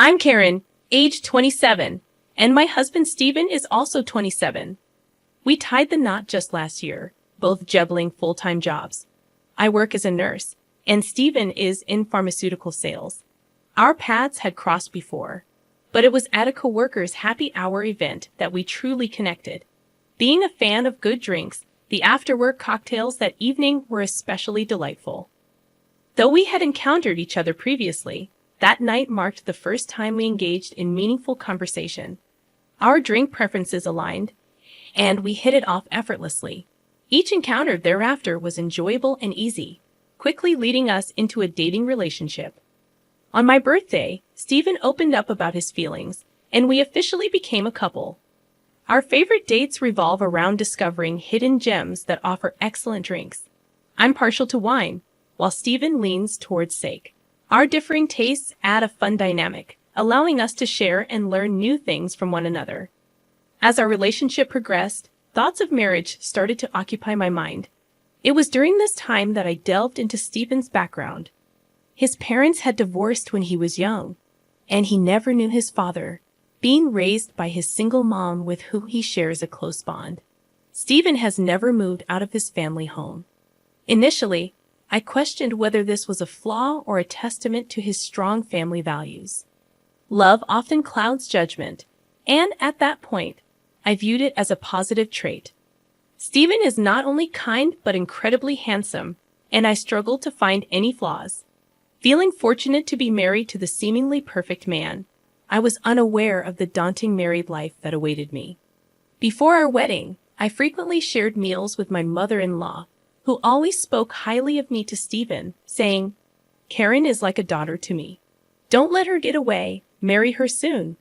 I'm Karen, age 27, and my husband Steven is also 27. We tied the knot just last year, both juggling full-time jobs. I work as a nurse, and Steven is in pharmaceutical sales. Our paths had crossed before, but it was at a coworker's happy hour event that we truly connected. Being a fan of good drinks, the after-work cocktails that evening were especially delightful. Though we had encountered each other previously, that night marked the first time we engaged in meaningful conversation. Our drink preferences aligned, and we hit it off effortlessly. Each encounter thereafter was enjoyable and easy, quickly leading us into a dating relationship. On my birthday, Steven opened up about his feelings, and we officially became a couple. Our favorite dates revolve around discovering hidden gems that offer excellent drinks. I'm partial to wine, while Steven leans towards sake. Our differing tastes add a fun dynamic, allowing us to share and learn new things from one another. As our relationship progressed, thoughts of marriage started to occupy my mind. It was during this time that I delved into Steven's background. His parents had divorced when he was young, and he never knew his father, being raised by his single mom with whom he shares a close bond. Steven has never moved out of his family home. Initially, I questioned whether this was a flaw or a testament to his strong family values. Love often clouds judgment, and at that point, I viewed it as a positive trait. Steven is not only kind but incredibly handsome, and I struggled to find any flaws. Feeling fortunate to be married to the seemingly perfect man, I was unaware of the daunting married life that awaited me. Before our wedding, I frequently shared meals with my mother-in-law, who always spoke highly of me to Steven, saying, "Karen is like a daughter to me. Don't let her get away, marry her soon."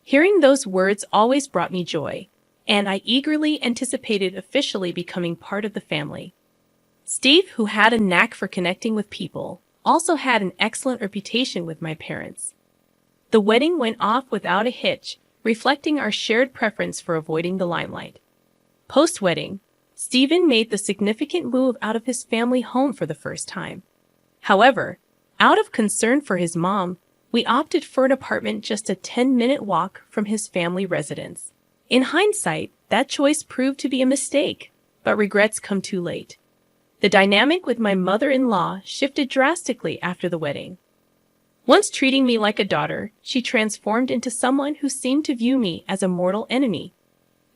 Hearing those words always brought me joy, and I eagerly anticipated officially becoming part of the family. Steve, who had a knack for connecting with people, also had an excellent reputation with my parents. The wedding went off without a hitch, reflecting our shared preference for avoiding the limelight. Post-wedding, Steven made the significant move out of his family home for the first time. However, out of concern for his mom, we opted for an apartment just a 10-minute walk from his family residence. In hindsight, that choice proved to be a mistake, but regrets come too late. The dynamic with my mother-in-law shifted drastically after the wedding. Once treating me like a daughter, she transformed into someone who seemed to view me as a mortal enemy,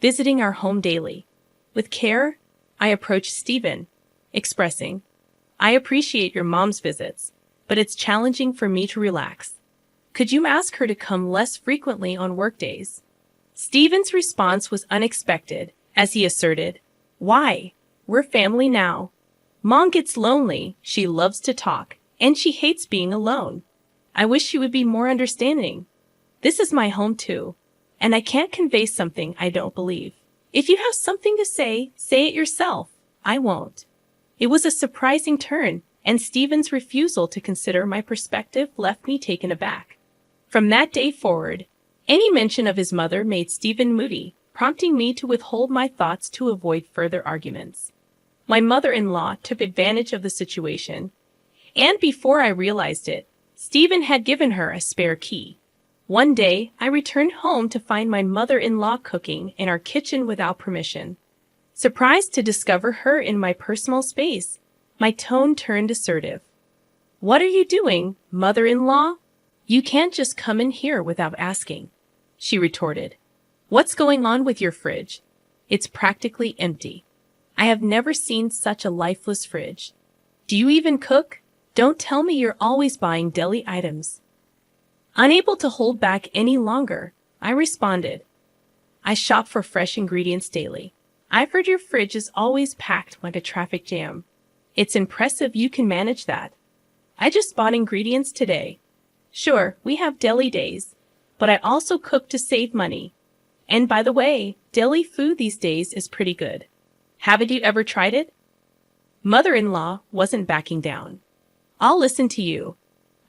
visiting our home daily. With care, I approached Steven, expressing, "I appreciate your mom's visits, but it's challenging for me to relax. Could you ask her to come less frequently on workdays?" Steven's response was unexpected, as he asserted, "Why? We're family now. Mom gets lonely, she loves to talk, and she hates being alone. I wish she would be more understanding. This is my home too, and I can't convey something I don't believe. If you have something to say it yourself. I won't." It was a surprising turn, and Steven's refusal to consider my perspective left me taken aback. From that day forward, any mention of his mother made Steven moody, prompting me to withhold my thoughts to avoid further arguments. My mother-in-law took advantage of the situation, and before I realized it, Steven had given her a spare key. One day, I returned home to find my mother-in-law cooking in our kitchen without permission. Surprised to discover her in my personal space, my tone turned assertive. "What are you doing, mother-in-law? You can't just come in here without asking," she retorted. "What's going on with your fridge? It's practically empty. I have never seen such a lifeless fridge. Do you even cook? Don't tell me you're always buying deli items." Unable to hold back any longer, I responded, "I shop for fresh ingredients daily. I've heard your fridge is always packed like a traffic jam. It's impressive you can manage that. I just bought ingredients today. Sure, we have deli days, but I also cook to save money. And by the way, deli food these days is pretty good. Haven't you ever tried it?" Mother-in-law wasn't backing down. "I'll listen to you.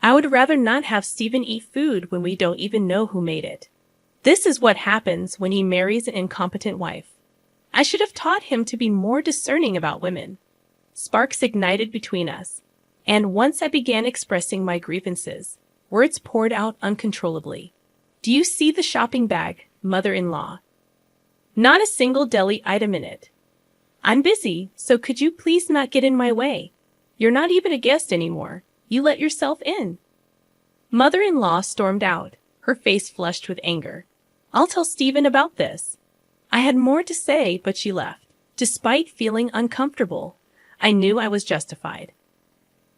I would rather not have Steven eat food when we don't even know who made it. This is what happens when he marries an incompetent wife. I should have taught him to be more discerning about women." Sparks ignited between us, and once I began expressing my grievances, Words poured out uncontrollably. Do you see the shopping bag, mother-in-law? Not a single deli item in it. I'm busy, so could you please not get in my way? You're not even a guest anymore. You let yourself in. Mother-in-law stormed out, her face flushed with anger. I'll tell Stephen about this. I had more to say, but she left. Despite feeling uncomfortable, I knew I was justified.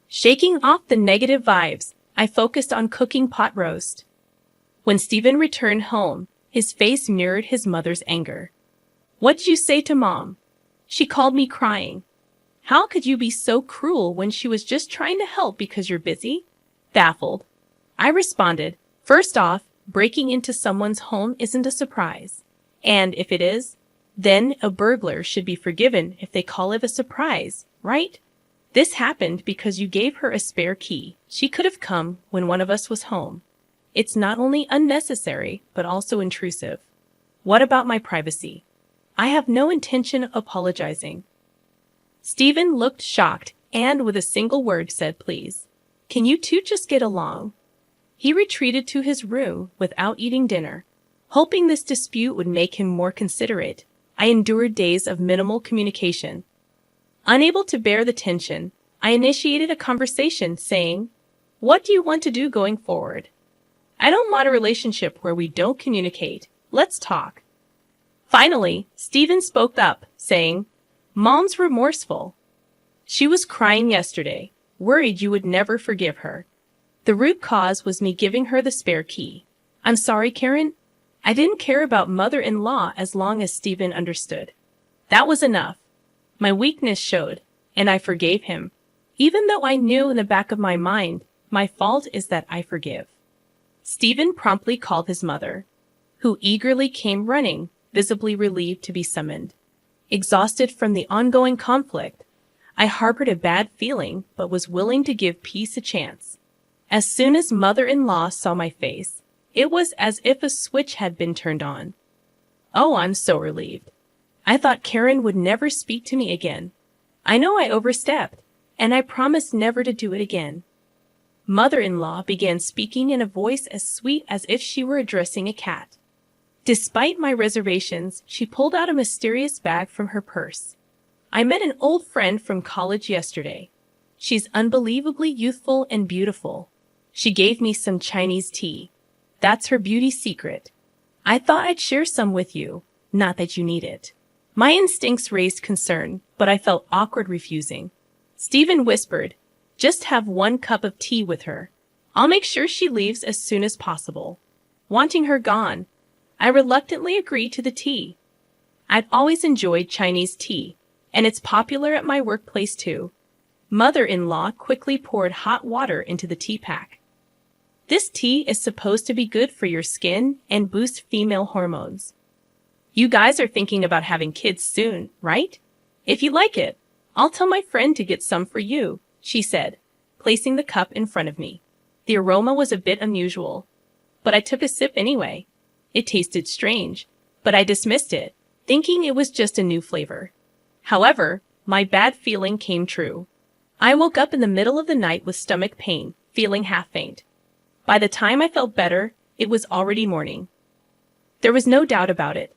Shaking off the negative vibes, I focused on cooking pot roast. When Stephen returned home, his face mirrored his mother's anger. What'd you say to Mom? She called me crying. How could you be so cruel when she was just trying to help because you're busy? Baffled, I responded, first off, breaking into someone's home isn't a surprise. And if it is, then a burglar should be forgiven if they call it a surprise, right? This happened because you gave her a spare key. She could have come when one of us was home. It's not only unnecessary, but also intrusive. What about my privacy? I have no intention of apologizing. Stephen looked shocked and with a single word said, please. Can you two just get along? He retreated to his room without eating dinner. Hoping this dispute would make him more considerate, I endured days of minimal communication. Unable to bear the tension, I initiated a conversation saying, what do you want to do going forward? I don't want a relationship where we don't communicate. Let's talk. Finally, Stephen spoke up, saying, Mom's remorseful. She was crying yesterday, worried you would never forgive her. The root cause was me giving her the spare key. I'm sorry, Karen. I didn't care about mother-in-law as long as Stephen understood. That was enough. My weakness showed, and I forgave him. Even though I knew in the back of my mind, my fault is that I forgive. Stephen promptly called his mother, who eagerly came running, visibly relieved to be summoned. Exhausted from the ongoing conflict, I harbored a bad feeling but was willing to give peace a chance. As soon as mother-in-law saw my face, it was as if a switch had been turned on. Oh, I'm so relieved. I thought Karen would never speak to me again. I know I overstepped, and I promised never to do it again. Mother-in-law began speaking in a voice as sweet as if she were addressing a cat. Despite my reservations, she pulled out a mysterious bag from her purse. I met an old friend from college yesterday. She's unbelievably youthful and beautiful. She gave me some Chinese tea. That's her beauty secret. I thought I'd share some with you, not that you need it. My instincts raised concern, but I felt awkward refusing. Stephen whispered, just have 1 cup of tea with her. I'll make sure she leaves as soon as possible. Wanting her gone, I reluctantly agreed to the tea. I've always enjoyed Chinese tea, and it's popular at my workplace too. Mother-in-law quickly poured hot water into the tea pack. This tea is supposed to be good for your skin and boost female hormones. You guys are thinking about having kids soon, right? If you like it, I'll tell my friend to get some for you, she said, placing the cup in front of me. The aroma was a bit unusual, but I took a sip anyway. It tasted strange, but I dismissed it, thinking it was just a new flavor. However, my bad feeling came true. I woke up in the middle of the night with stomach pain, feeling half faint. By the time I felt better, it was already morning. There was no doubt about it.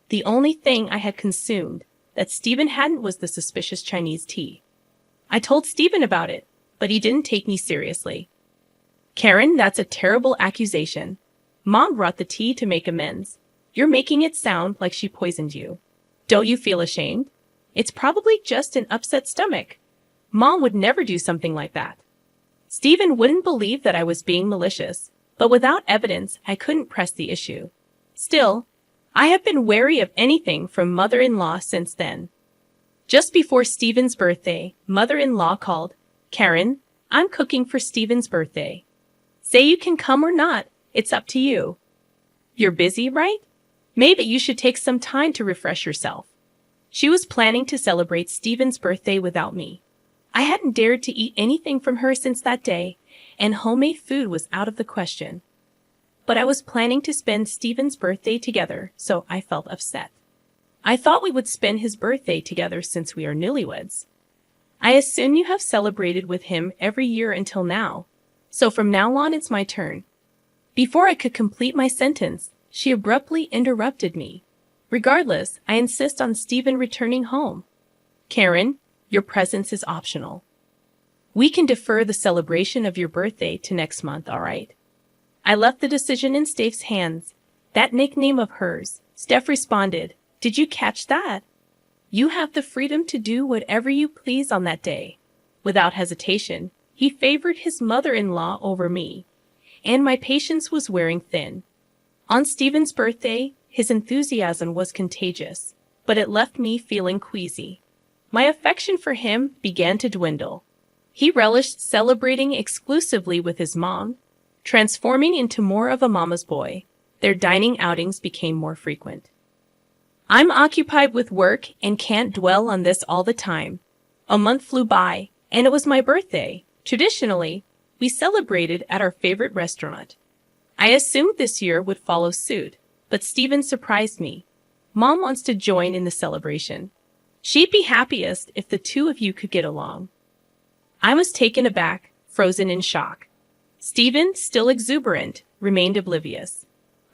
The only thing I had consumed that Stephen hadn't was the suspicious Chinese tea. I told Stephen about it, but he didn't take me seriously. Karen, that's a terrible accusation. Mom brought the tea to make amends. You're making it sound like she poisoned you. Don't you feel ashamed? It's probably just an upset stomach. Mom would never do something like that. Stephen wouldn't believe that I was being malicious, but without evidence, I couldn't press the issue. Still, I have been wary of anything from mother-in-law since then. Just before Stephen's birthday, mother-in-law called, Karen, I'm cooking for Stephen's birthday. Say you can come or not, it's up to you. You're busy, right? Maybe you should take some time to refresh yourself. She was planning to celebrate Stephen's birthday without me. I hadn't dared to eat anything from her since that day, and homemade food was out of the question. But I was planning to spend Stephen's birthday together, so I felt upset. I thought we would spend his birthday together since we are newlyweds. I assume you have celebrated with him every year until now. So from now on, it's my turn. Before I could complete my sentence, she abruptly interrupted me. Regardless, I insist on Stephen returning home. Karen, your presence is optional. We can defer the celebration of your birthday to next month, all right? I left the decision in Steph's hands. That nickname of hers. Steph responded, "Did you catch that? You have the freedom to do whatever you please on that day." Without hesitation, he favored his mother-in-law over me, and my patience was wearing thin. On Stephen's birthday, his enthusiasm was contagious, but it left me feeling queasy. My affection for him began to dwindle. He relished celebrating exclusively with his mom, transforming into more of a mama's boy. Their dining outings became more frequent. I'm occupied with work and can't dwell on this all the time. A month flew by, and it was my birthday. Traditionally, we celebrated at our favorite restaurant. I assumed this year would follow suit, but Stephen surprised me. Mom wants to join in the celebration. She'd be happiest if the two of you could get along. I was taken aback, frozen in shock. Stephen, still exuberant, remained oblivious.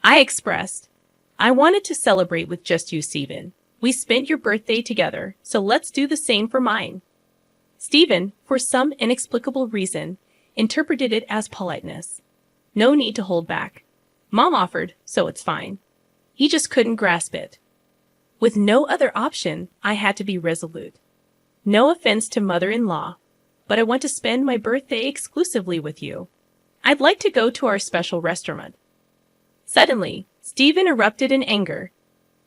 I expressed, "I wanted to celebrate with just you, Stephen. We spent your birthday together, so let's do the same for mine." Stephen, for some inexplicable reason, interpreted it as politeness. No need to hold back. Mom offered, so it's fine. He just couldn't grasp it. With no other option, I had to be resolute. No offense to mother-in-law, but I want to spend my birthday exclusively with you. I'd like to go to our special restaurant. Suddenly, Stephen erupted in anger.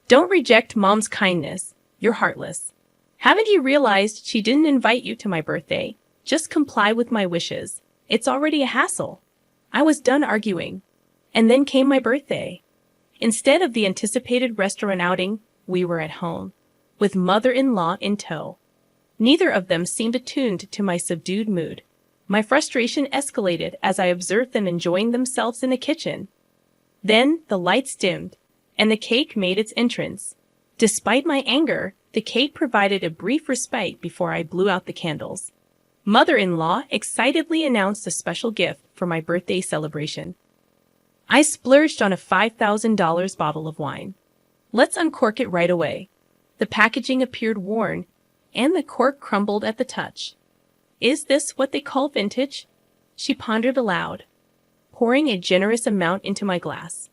"Don't reject Mom's kindness. You're heartless. Haven't you realized she didn't invite you to my birthday? Just comply with my wishes. It's already a hassle." I was done arguing. And then came my birthday. Instead of the anticipated restaurant outing, we were at home, with mother-in-law in tow. Neither of them seemed attuned to my subdued mood. My frustration escalated as I observed them enjoying themselves in the kitchen. Then the lights dimmed, and the cake made its entrance. Despite my anger, the cake provided a brief respite before I blew out the candles. Mother-in-law excitedly announced a special gift for my birthday celebration. I splurged on a $5,000 bottle of wine. "Let's uncork it right away." The packaging appeared worn, and the cork crumbled at the touch. "Is this what they call vintage?" She pondered aloud, pouring a generous amount into my glass.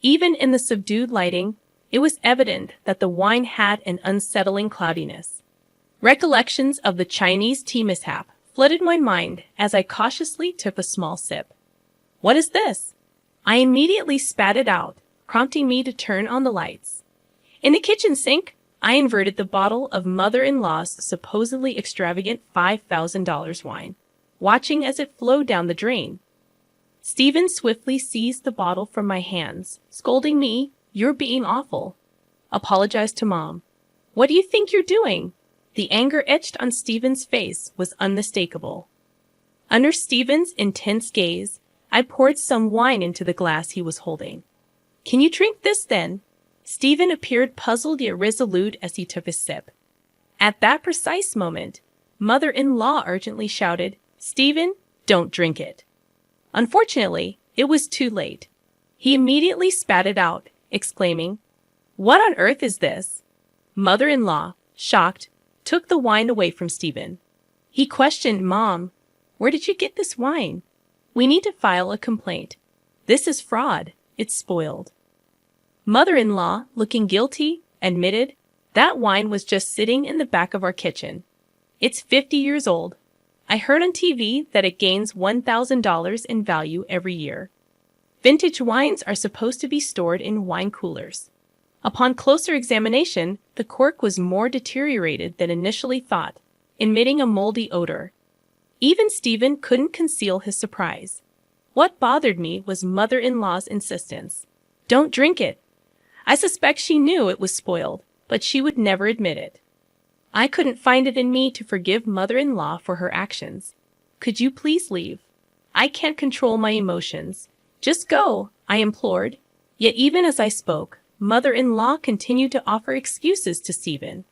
Even in the subdued lighting, it was evident that the wine had an unsettling cloudiness. Recollections of the Chinese tea mishap flooded my mind as I cautiously took a small sip. "What is this?" I immediately spat it out, prompting me to turn on the lights. In the kitchen sink, I inverted the bottle of mother-in-law's supposedly extravagant $5,000 wine, watching as it flowed down the drain. Stephen swiftly seized the bottle from my hands, scolding me, "You're being awful." Apologized to Mom. "What do you think you're doing?" The anger etched on Stephen's face was unmistakable. Under Stephen's intense gaze, I poured some wine into the glass he was holding. "Can you drink this then?" Stephen appeared puzzled yet resolute as he took a sip. At that precise moment, mother-in-law urgently shouted, "Stephen, don't drink it." Unfortunately, it was too late. He immediately spat it out, exclaiming, "What on earth is this?" Mother-in-law, shocked, took the wine away from Stephen. He questioned Mom, "Where did you get this wine? We need to file a complaint. This is fraud. It's spoiled." Mother-in-law, looking guilty, admitted, "That wine was just sitting in the back of our kitchen. It's 50 years old. I heard on TV that it gains $1,000 in value every year. Vintage wines are supposed to be stored in wine coolers." Upon closer examination, the cork was more deteriorated than initially thought, emitting a moldy odor. Even Stephen couldn't conceal his surprise. What bothered me was mother-in-law's insistence. "Don't drink it." I suspect she knew it was spoiled, but she would never admit it. I couldn't find it in me to forgive mother-in-law for her actions. "Could you please leave? I can't control my emotions. Just go," I implored. Yet even as I spoke, mother-in-law continued to offer excuses to Stephen.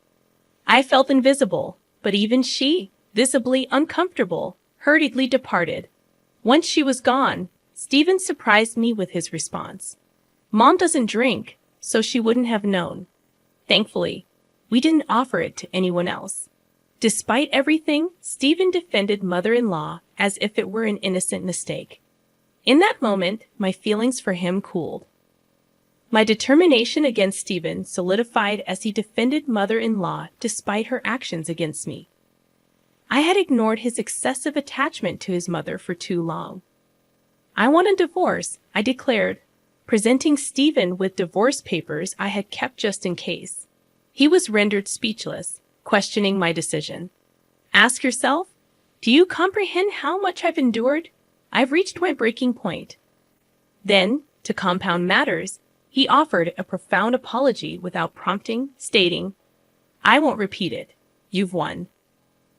I felt invisible, but even she, visibly uncomfortable, hurriedly departed. Once she was gone, Stephen surprised me with his response. Mom doesn't drink, so she wouldn't have known. Thankfully, we didn't offer it to anyone else. Despite everything, Stephen defended mother-in-law as if it were an innocent mistake. In that moment, my feelings for him cooled. My determination against Stephen solidified as he defended mother-in-law despite her actions against me. I had ignored his excessive attachment to his mother for too long. I want a divorce, I declared, presenting Stephen with divorce papers I had kept just in case. He was rendered speechless, questioning my decision. Ask yourself, do you comprehend how much I've endured? I've reached my breaking point. Then, to compound matters, he offered a profound apology without prompting, stating, I won't repeat it. You've won.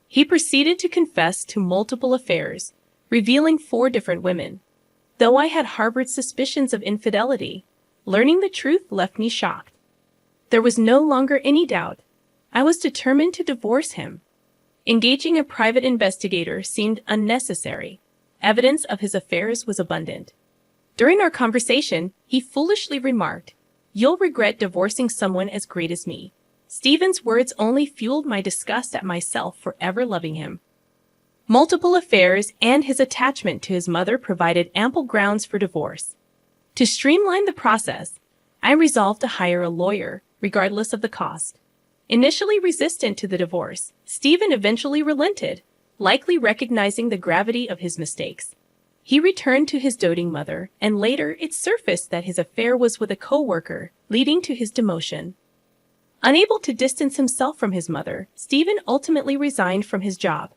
He proceeded to confess to multiple affairs, revealing 4 different women. Though I had harbored suspicions of infidelity, learning the truth left me shocked. There was no longer any doubt. I was determined to divorce him. Engaging a private investigator seemed unnecessary. Evidence of his affairs was abundant. During our conversation, he foolishly remarked, "You'll regret divorcing someone as great as me." Stephen's words only fueled my disgust at myself for ever loving him. Multiple affairs and his attachment to his mother provided ample grounds for divorce. To streamline the process, I resolved to hire a lawyer, regardless of the cost. Initially resistant to the divorce, Stephen eventually relented, likely recognizing the gravity of his mistakes. He returned to his doting mother, and later it surfaced that his affair was with a co-worker, leading to his demotion. Unable to distance himself from his mother, Stephen ultimately resigned from his job.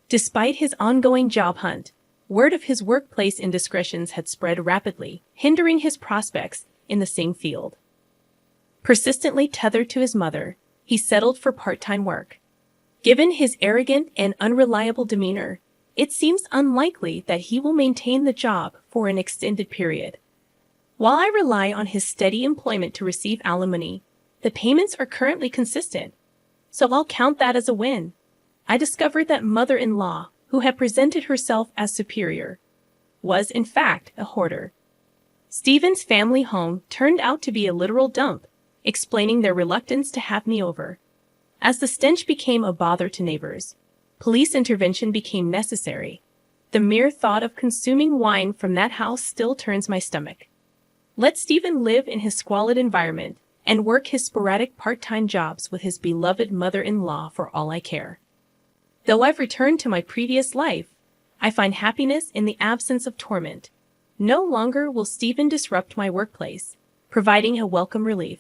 Despite his ongoing job hunt, word of his workplace indiscretions had spread rapidly, hindering his prospects in the same field. Persistently tethered to his mother, he settled for part-time work. Given his arrogant and unreliable demeanor, it seems unlikely that he will maintain the job for an extended period. While I rely on his steady employment to receive alimony, the payments are currently consistent, so I'll count that as a win. I discovered that mother-in-law, who had presented herself as superior, was in fact a hoarder. Stephen's family home turned out to be a literal dump, explaining their reluctance to have me over. As the stench became a bother to neighbors, police intervention became necessary. The mere thought of consuming wine from that house still turns my stomach. Let Stephen live in his squalid environment and work his sporadic part-time jobs with his beloved mother-in-law for all I care. Though I've returned to my previous life, I find happiness in the absence of torment. No longer will Stephen disrupt my workplace, providing a welcome relief.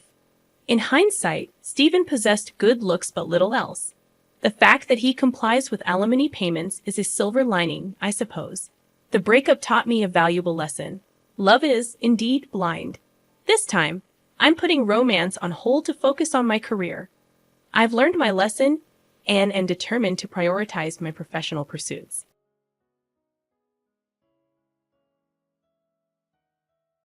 In hindsight, Stephen possessed good looks but little else. The fact that he complies with alimony payments is a silver lining, I suppose. The breakup taught me a valuable lesson. Love is, indeed, blind. This time, I'm putting romance on hold to focus on my career. I've learned my lesson and am determined to prioritize my professional pursuits.